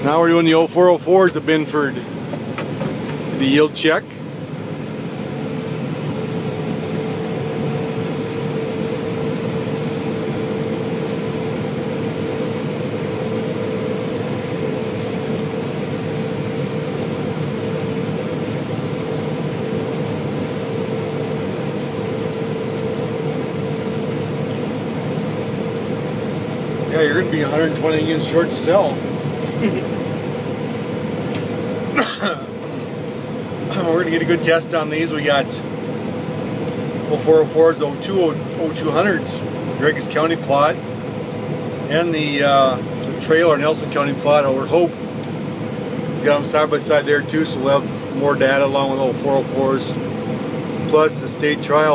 Now we're doing the 0404s to Binford, the yield check. Yeah, you're going to be 120 units short to sell. We're going to get a good test on these. We got 0404s, 0200s, Driggs County plot, and the trail or Nelson County plot over Hope. We got them side by side there too, so we'll have more data along with 0404s, plus the state trials.